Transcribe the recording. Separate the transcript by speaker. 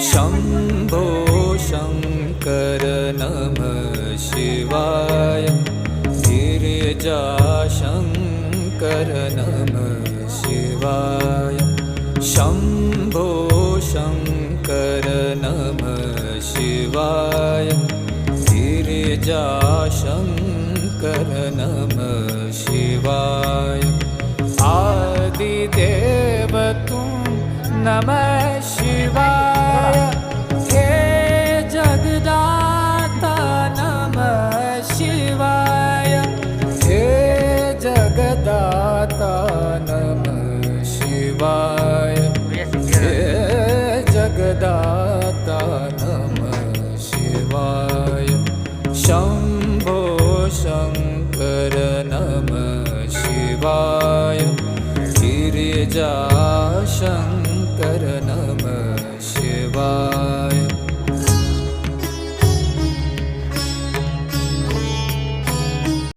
Speaker 1: शम्भो शङ्कर नमः शिवाय। गिरिजाशङ्कर नमः शिवाय। शम्भो शङ्कर नमः शिवाय। गिरिजाशङ्कर नमः शिवाय। आदिदेव तुम नमः